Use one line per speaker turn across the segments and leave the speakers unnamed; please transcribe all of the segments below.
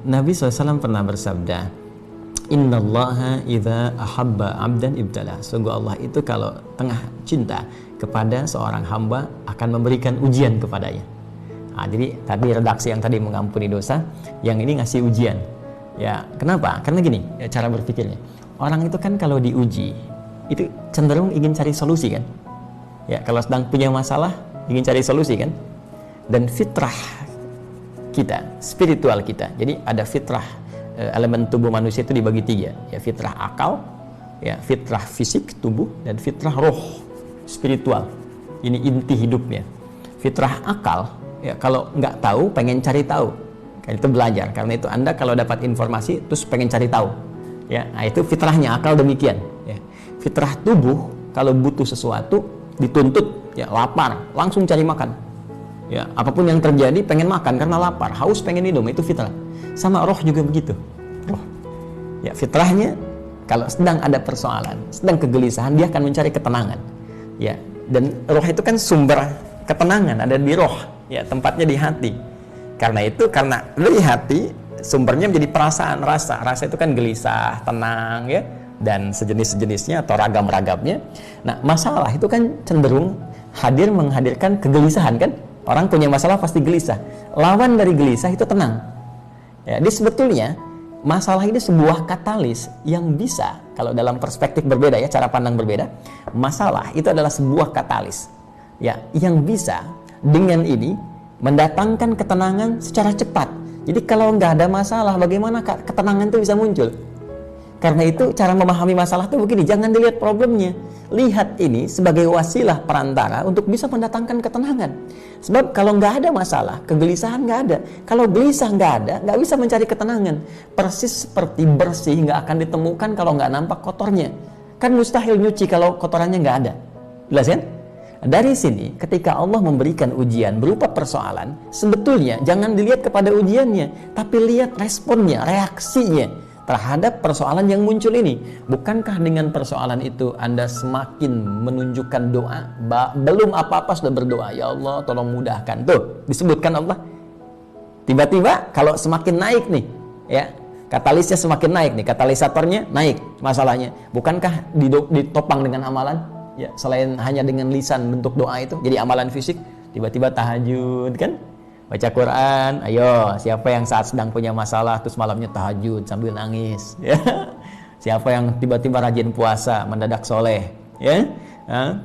Nabi SAW pernah bersabda, Innallaha idza ahabba abdan ibtala. Sungguh Allah itu kalau tengah cinta kepada seorang hamba akan memberikan ujian kepadanya. Jadi tadi redaksi yang tadi mengampuni dosa, yang ini ngasih ujian. Ya, kenapa? Karena gini, ya, cara berpikirnya. Orang itu kan kalau diuji, itu cenderung ingin cari solusi kan? Ya, kalau sedang punya masalah, ingin cari solusi kan? Dan fitrah kita, spiritual kita. Jadi ada fitrah, elemen tubuh manusia itu dibagi tiga, ya, fitrah akal, ya, fitrah fisik tubuh, dan fitrah roh spiritual. Ini inti hidupnya. Fitrah akal, ya, kalau nggak tahu pengen cari tahu, kan itu belajar. Karena itu Anda kalau dapat informasi terus pengen cari tahu, ya, nah itu fitrahnya akal demikian. Ya. Fitrah tubuh kalau butuh sesuatu dituntut, ya, lapar langsung cari makan. Ya, apapun yang terjadi pengen makan karena lapar, haus pengen minum, itu fitrah. Sama roh juga begitu. Roh. Ya, fitrahnya kalau sedang ada persoalan, sedang kegelisahan, dia akan mencari ketenangan. Ya, dan roh itu kan sumber ketenangan ada di roh, ya, tempatnya di hati. Karena itu, karena dari hati sumbernya menjadi perasaan, rasa. Rasa itu kan gelisah, tenang, ya, dan sejenis-sejenisnya atau ragam-ragamnya. Nah, masalah itu kan cenderung menghadirkan kegelisahan kan? Orang punya masalah pasti gelisah. Lawan dari gelisah itu tenang. Ya, jadi sebetulnya masalah ini sebuah katalis yang bisa, kalau dalam perspektif berbeda, ya, cara pandang berbeda, masalah itu adalah sebuah katalis, ya, yang bisa dengan ini mendatangkan ketenangan secara cepat. Jadi kalau nggak ada masalah, bagaimana ketenangan itu bisa muncul? Karena itu cara memahami masalah itu begini, jangan dilihat problemnya, lihat ini sebagai wasilah perantara untuk bisa mendatangkan ketenangan. Sebab kalau nggak ada masalah, kegelisahan nggak ada. Kalau gelisah nggak ada, nggak bisa mencari ketenangan. Persis seperti bersih nggak akan ditemukan kalau nggak nampak kotornya. Kan mustahil nyuci kalau kotorannya nggak ada. Jelas kan? Dari sini, ketika Allah memberikan ujian berupa persoalan, sebetulnya jangan dilihat kepada ujiannya, tapi lihat responnya, reaksinya terhadap persoalan yang muncul ini. Bukankah dengan persoalan itu Anda semakin menunjukkan doa? Belum apa-apa sudah berdoa, ya Allah tolong mudahkan. Tuh, disebutkan Allah. Tiba-tiba kalau semakin naik nih, ya, katalisnya semakin naik nih, katalisatornya naik masalahnya. Bukankah ditopang dengan amalan? Ya, selain hanya dengan lisan bentuk doa itu, jadi amalan fisik. Tiba-tiba tahajud kan? Baca Quran, ayo, siapa yang saat sedang punya masalah terus malamnya tahajud sambil nangis, ya? Siapa yang tiba-tiba rajin puasa, mendadak soleh, ya?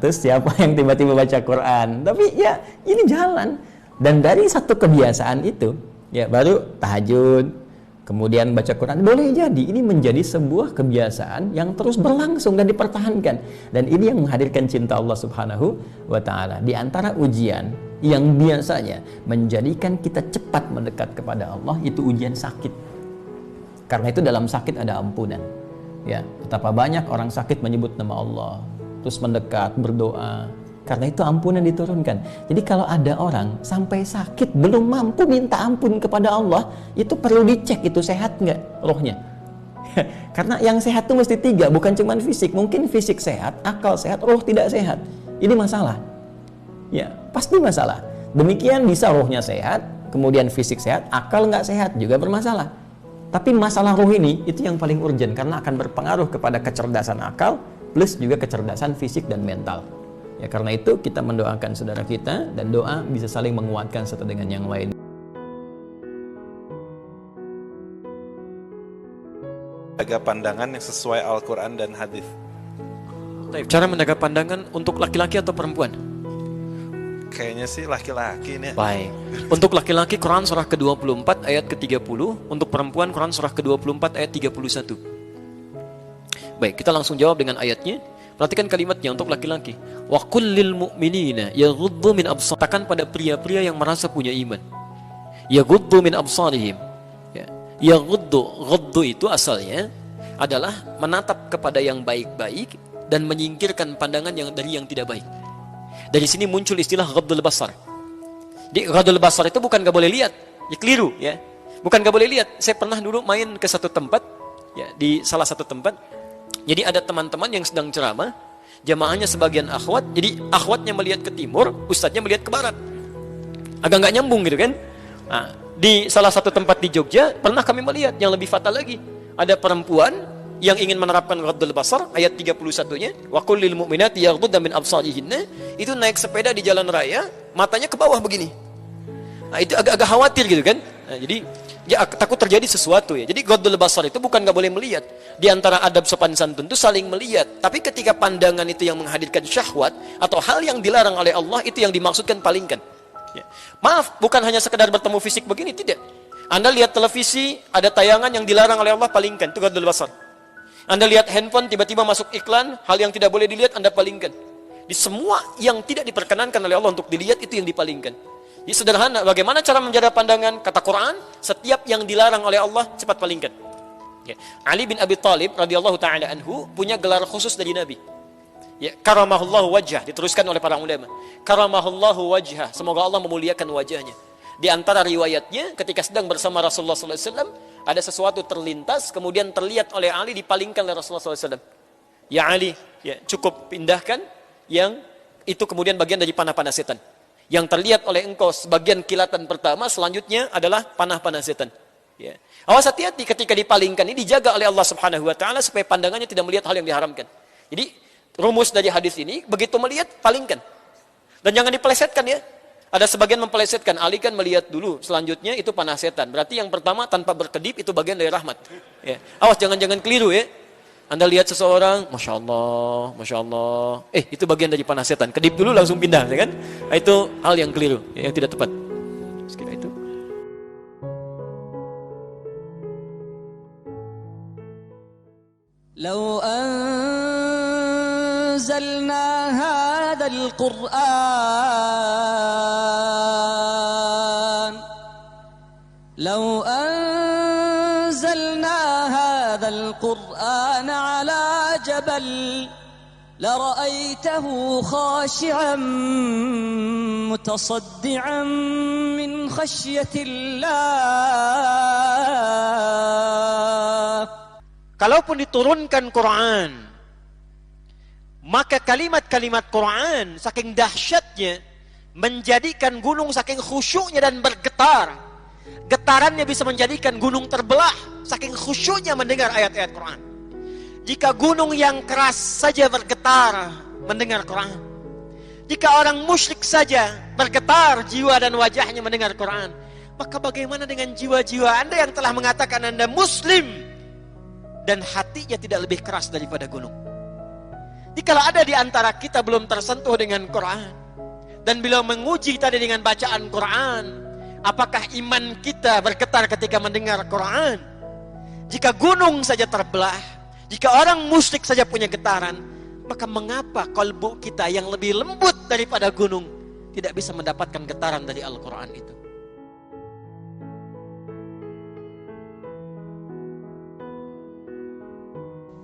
Terus siapa yang tiba-tiba baca Quran? Tapi ya ini jalan. Dan dari satu kebiasaan itu, ya, baru tahajud, kemudian baca Quran, boleh jadi ini menjadi sebuah kebiasaan yang terus berlangsung dan dipertahankan. Dan ini yang menghadirkan cinta Allah Subhanahu wa Ta'ala. Di antara ujian yang biasanya menjadikan kita cepat mendekat kepada Allah itu ujian sakit. Karena itu dalam sakit ada ampunan. Ya, betapa banyak orang sakit menyebut nama Allah, terus mendekat, berdoa. Karena itu ampunan diturunkan. Jadi kalau ada orang sampai sakit belum mampu minta ampun kepada Allah, itu perlu dicek itu sehat nggak rohnya. Karena yang sehat itu mesti tiga, bukan cuma fisik. Mungkin fisik sehat, akal sehat, roh tidak sehat. Ini masalah. Ya, pasti masalah. Demikian bisa rohnya sehat, kemudian fisik sehat, akal nggak sehat juga bermasalah. Tapi masalah roh ini itu yang paling urgent karena akan berpengaruh kepada kecerdasan akal plus juga kecerdasan fisik dan mental. Ya, karena itu kita mendoakan saudara kita, dan doa bisa saling menguatkan satu dengan yang lain.
Menjaga pandangan yang sesuai Al-Quran dan hadis.
Cara menjaga pandangan untuk laki-laki atau perempuan?
Kayaknya sih laki-laki nih.
Baik. Untuk laki-laki Quran surah ke-24 ayat ke-30, untuk perempuan Quran surah ke-24 ayat 31. Baik, kita langsung jawab dengan ayatnya. Perhatikan kalimatnya untuk laki-laki. Wa qul lil mu'minina yaghuddu min absar. Katakan pada pria-pria yang merasa punya iman. Yaghuddu min absarihim. Ya. Yaghuddu itu asalnya adalah menatap kepada yang baik-baik dan menyingkirkan pandangan dari yang tidak baik. Dari sini muncul istilah ghaddul basar. Di ghaddul basar itu bukan gak boleh lihat, ya keliru ya. Bukan gak boleh lihat. Saya pernah dulu main ke satu tempat, ya, di salah satu tempat. Jadi ada teman-teman yang sedang ceramah, jamaahnya sebagian akhwat, jadi akhwatnya melihat ke timur, ustadznya melihat ke barat. Agak nggak nyambung gitu kan? Nah, Di salah satu tempat di Jogja pernah kami melihat yang lebih fatal lagi. Ada perempuan yang ingin menerapkan ghaddul basar, ayat 31-nya, wa qul lil mu'minati yaghdudna min absarihinna, itu naik sepeda di jalan raya, matanya ke bawah begini. Nah, itu agak khawatir gitu kan. Nah, jadi ya, takut terjadi sesuatu ya. Jadi ghaddul basar itu bukan nggak boleh melihat. Di antara adab sopan santun itu saling melihat. Tapi ketika pandangan itu yang menghadirkan syahwat atau hal yang dilarang oleh Allah, itu yang dimaksudkan palingkan. Ya. Maaf, bukan hanya sekedar bertemu fisik begini, tidak. Anda lihat televisi, ada tayangan yang dilarang oleh Allah, palingkan. Itu ghaddul basar. Anda lihat handphone, tiba-tiba masuk iklan, hal yang tidak boleh dilihat, Anda palingkan. Di semua yang tidak diperkenankan oleh Allah untuk dilihat, itu yang dipalingkan. Jadi sederhana, bagaimana cara menjaga pandangan? Kata Quran, setiap yang dilarang oleh Allah, cepat palingkan. Ya. Ali bin Abi Thalib radhiyallahu ta'ala anhu punya gelar khusus dari Nabi. Ya, karamahullahu wajhah, diteruskan oleh para ulama. Karamahullahu wajhah, semoga Allah memuliakan wajahnya. Di antara riwayatnya, ketika sedang bersama Rasulullah SAW, ada sesuatu terlintas, kemudian terlihat oleh Ali, dipalingkan oleh Rasulullah SAW. Ya Ali, ya, cukup pindahkan, yang itu kemudian bagian dari panah-panah setan. Yang terlihat oleh engkau sebagian kilatan pertama, selanjutnya adalah panah-panah setan. Ya. Awas, hati-hati ketika dipalingkan, ini dijaga oleh Allah Subhanahu Wa Taala supaya pandangannya tidak melihat hal yang diharamkan. Jadi rumus dari hadis ini, begitu melihat, palingkan. Dan jangan dipelesetkan ya. Ada sebagian mempelesetkan, Ali kan melihat dulu, selanjutnya itu panah setan. Berarti yang pertama tanpa berkedip itu bagian dari rahmat. Ya. Awas, jangan-jangan keliru ya. Anda lihat seseorang, Masya Allah, itu bagian dari panah setan. Kedip dulu langsung pindah, ya kan? Nah, itu hal yang keliru, yang tidak tepat. Sekira itu.
لو أنزلنا هذا القرآن على جبل لرأيته خاشعا متصدعا من خشية الله.
Kalaupun diturunkan Quran, maka kalimat-kalimat Quran saking dahsyatnya menjadikan gunung saking khusyuknya dan bergetar. Getarannya bisa menjadikan gunung terbelah saking khusyuknya mendengar ayat-ayat Quran. Jika gunung yang keras saja bergetar mendengar Quran, jika orang musyrik saja bergetar jiwa dan wajahnya mendengar Quran, maka bagaimana dengan jiwa-jiwa Anda yang telah mengatakan Anda Muslim dan hatinya tidak lebih keras daripada gunung? Jikalau ada di antara kita belum tersentuh dengan Quran, dan beliau menguji tadi dengan bacaan Quran, apakah iman kita bergetar ketika mendengar Quran? Jika gunung saja terbelah, jika orang musyrik saja punya getaran, maka mengapa kalbu kita yang lebih lembut daripada gunung tidak bisa mendapatkan getaran dari Al-Quran itu?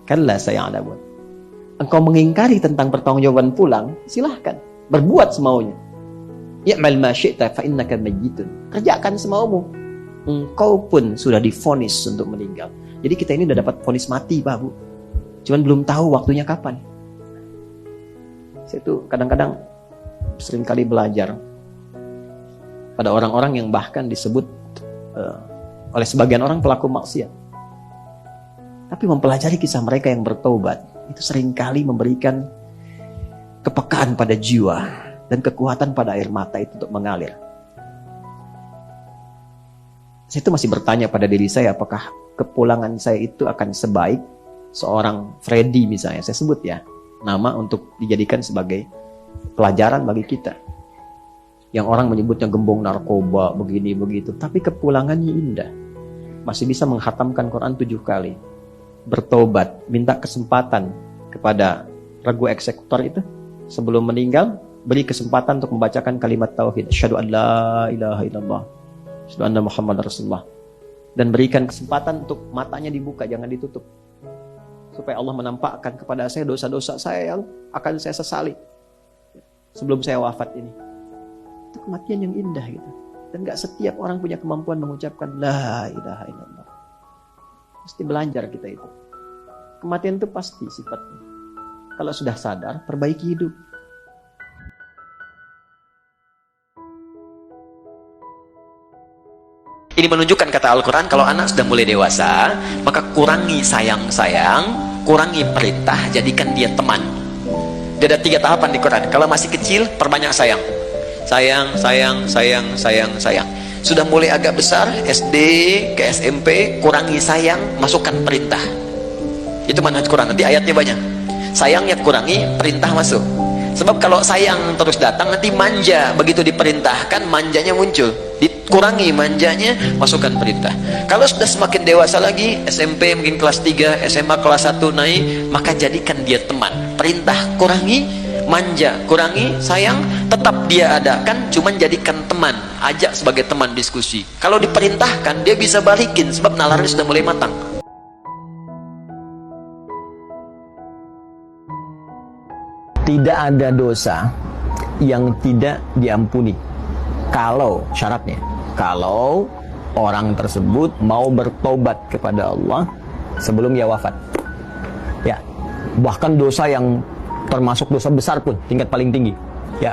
Kalla saya'lamun. Engkau mengingkari tentang pertanggungjawaban pulang, silahkan berbuat semaunya. Ya'mal ma syi'ta fa innaka mayyitun. Kerjakan semaumu. Engkau pun sudah divonis untuk meninggal. Jadi kita ini udah dapat vonis mati, Pak Bu. Cuman belum tahu waktunya kapan. Saya tuh kadang-kadang sering kali belajar pada orang-orang yang bahkan disebut oleh sebagian orang pelaku maksiat. Tapi mempelajari kisah mereka yang bertobat, itu seringkali memberikan kepekaan pada jiwa dan kekuatan pada air mata itu untuk mengalir. Saya itu masih bertanya pada diri saya, apakah kepulangan saya itu akan sebaik seorang Freddy misalnya, saya sebut ya, nama untuk dijadikan sebagai pelajaran bagi kita. Yang orang menyebutnya gembong narkoba, begini begitu, tapi kepulangannya indah. Masih bisa menghatamkan Quran 7 kali. Bertobat, minta kesempatan kepada regu eksekutor itu sebelum meninggal, beri kesempatan untuk membacakan kalimat tauhid, asyhadu an la ilaha illallah, asyhadu anna muhammadar rasulullah, dan berikan kesempatan untuk matanya dibuka, jangan ditutup, supaya Allah menampakkan kepada saya dosa-dosa saya yang akan saya sesali sebelum saya wafat ini. Itu kematian yang indah gitu. Dan gak setiap orang punya kemampuan mengucapkan la ilaha illallah. Mesti belajar kita itu. Kematian itu pasti sifatnya. Kalau sudah sadar, perbaiki hidup.
Ini menunjukkan kata Al-Quran, kalau anak sudah mulai dewasa, maka kurangi sayang-sayang, kurangi perintah, jadikan dia teman. Dia ada 3 tahapan di Quran. Kalau masih kecil, perbanyak sayang. Sayang, sayang, sayang, sayang, sayang. Sudah mulai agak besar, SD ke SMP, kurangi sayang, masukkan perintah. Itu manhaj Quran. Nanti ayatnya banyak. Sayangnya kurangi, perintah masuk. Sebab kalau sayang terus datang, nanti manja. Begitu diperintahkan, manjanya muncul. Dikurangi manjanya, masukkan perintah. Kalau sudah semakin dewasa lagi, SMP mungkin kelas 3, SMA kelas 1 naik, maka jadikan dia teman. Perintah kurangi, manja kurangi, sayang tetap dia adakan, cuman jadikan teman. Ajak sebagai teman diskusi. Kalau diperintahkan, dia bisa balikin, sebab nalarnya sudah mulai matang.
Tidak ada dosa yang tidak diampuni kalau syaratnya, kalau orang tersebut mau bertobat kepada Allah sebelum ia wafat. Ya, bahkan dosa yang termasuk dosa besar pun, tingkat paling tinggi, ya,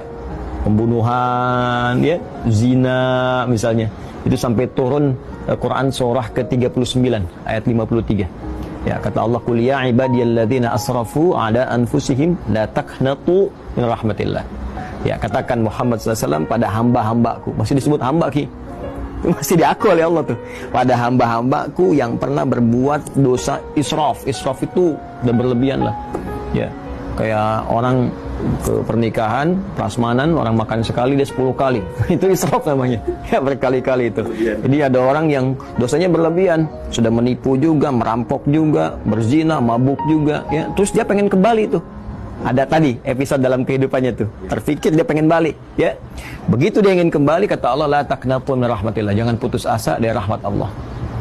pembunuhan, ya, zina misalnya, itu sampai turun Quran surah ke-39 ayat 53. Ya, kata Allah, qul ya ibadiyalladzina asrafu ala anfusihim la taqnatu min rahmatillah. Ya, katakan Muhammad SAW pada hamba-hambaku, masih disebut hamba ki, masih diaku oleh Allah tuh, pada hamba-hambaku yang pernah berbuat dosa israf. Israf itu udah berlebihan lah, ya, kayak orang ke pernikahan, prasmanan, orang makan sekali dia 10 kali. Itu israf namanya. Ya, berkali-kali itu. Jadi ada orang yang dosanya berlebihan, sudah menipu juga, merampok juga, berzina, mabuk juga, ya. Terus dia pengen kembali tuh. Ada tadi episode dalam kehidupannya tuh. Terfikir dia pengen balik, ya. Begitu dia ingin kembali, kata Allah, la taqnatu min rahmatillah. Jangan putus asa dari rahmat Allah.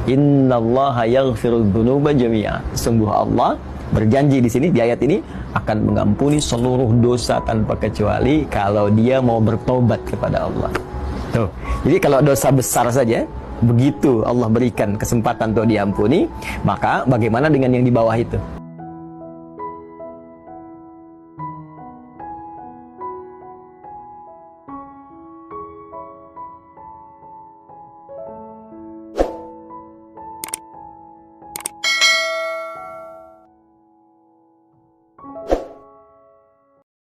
Innallaha yaghfirudz dzunuba jami'a. Sungguh Allah berjanji di sini, di ayat ini, akan mengampuni seluruh dosa tanpa kecuali kalau dia mau bertobat kepada Allah. Tuh. Jadi kalau dosa besar saja, begitu Allah berikan kesempatan untuk diampuni, maka bagaimana dengan yang di bawah itu?